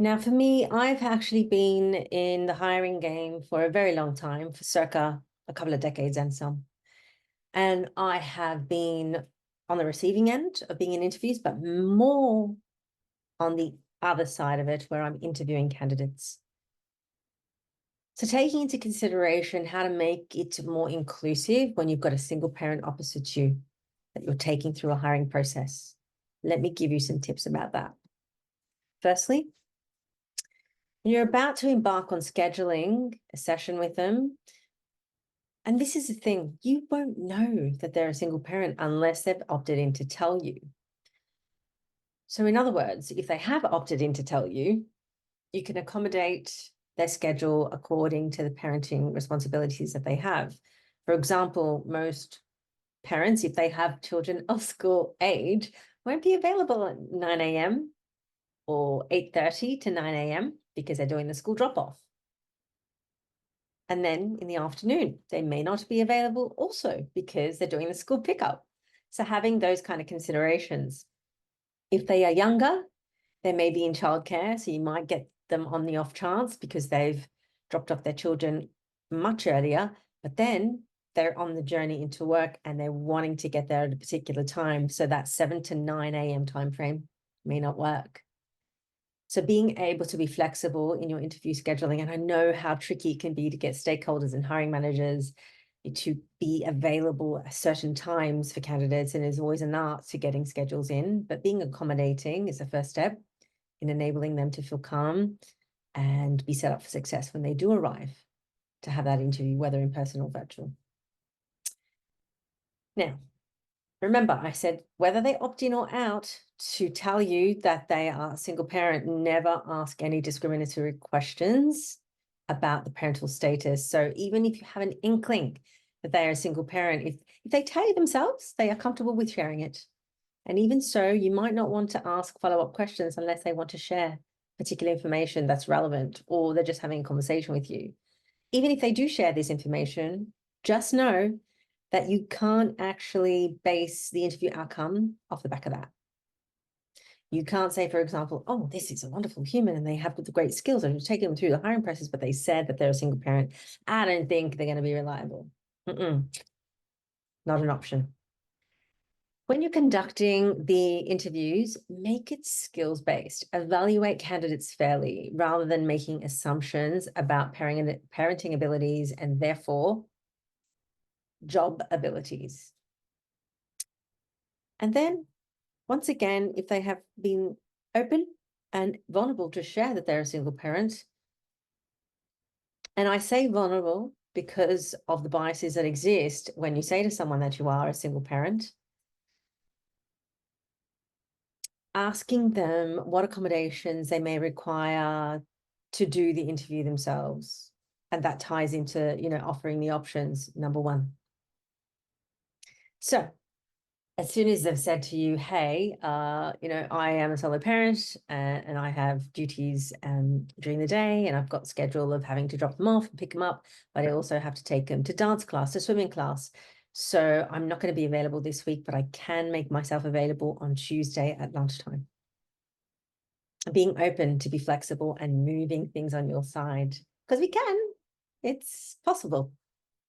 Now, for me, I've actually been in the hiring game for a very long time, for circa a couple of decades and some. And I have been on the receiving end of being in interviews, but more on the other side of it, where I'm interviewing candidates. So taking into consideration how to make it more inclusive when you've got a single parent opposite you that you're taking through a hiring process. Let me give you some tips about that. Firstly, when you're about to embark on scheduling a session with them, and this is the thing, you won't know that they're a single parent unless they've opted in to tell you. So in other words, if they have opted in to tell you, you can accommodate their schedule according to the parenting responsibilities that they have. For example, most parents, if they have children of school age, won't be available at 9 a.m. or 8:30 to 9 a.m. because they're doing the school drop-off. And then in the afternoon, they may not be available also because they're doing the school pickup. So having those kind of considerations. If they are younger, they may be in childcare, so you might get them on the off chance because they've dropped off their children much earlier, but then they're on the journey into work and they're wanting to get there at a particular time. So that 7 to 9 a.m. timeframe may not work. So being able to be flexible in your interview scheduling, and I know how tricky it can be to get stakeholders and hiring managers to be available at certain times for candidates, and there's always an art to getting schedules in, but being accommodating is the first step in enabling them to feel calm and be set up for success when they do arrive to have that interview, whether in person or virtual. Now, remember, I said whether they opt in or out to tell you that they are a single parent, never ask any discriminatory questions about the parental status. So even if you have an inkling that they are a single parent, if they tell you themselves, they are comfortable with sharing it. And even so, you might not want to ask follow-up questions unless they want to share particular information that's relevant, or they're just having a conversation with you. Even if they do share this information, just know that you can't actually base the interview outcome off the back of that. You can't say, for example, oh, this is a wonderful human and they have the great skills and you've taken them through the hiring process, but they said that they're a single parent. I don't think they're going to be reliable. Not an option. When you're conducting the interviews, make it skills-based. Evaluate candidates fairly rather than making assumptions about parenting abilities and therefore job abilities. And then, once again, if they have been open and vulnerable to share that they're a single parent, and I say vulnerable because of the biases that exist when you say to someone that you are a single parent, asking them what accommodations they may require to do the interview themselves. And that ties into, offering the options, number one. So as soon as they've said to you, hey, I am a solo parent and I have duties during the day and I've got schedule of having to drop them off and pick them up, but I also have to take them to dance class, to swimming class. So I'm not going to be available this week, but I can make myself available on Tuesday at lunchtime. Being open to be flexible and moving things on your side, because we can, it's possible.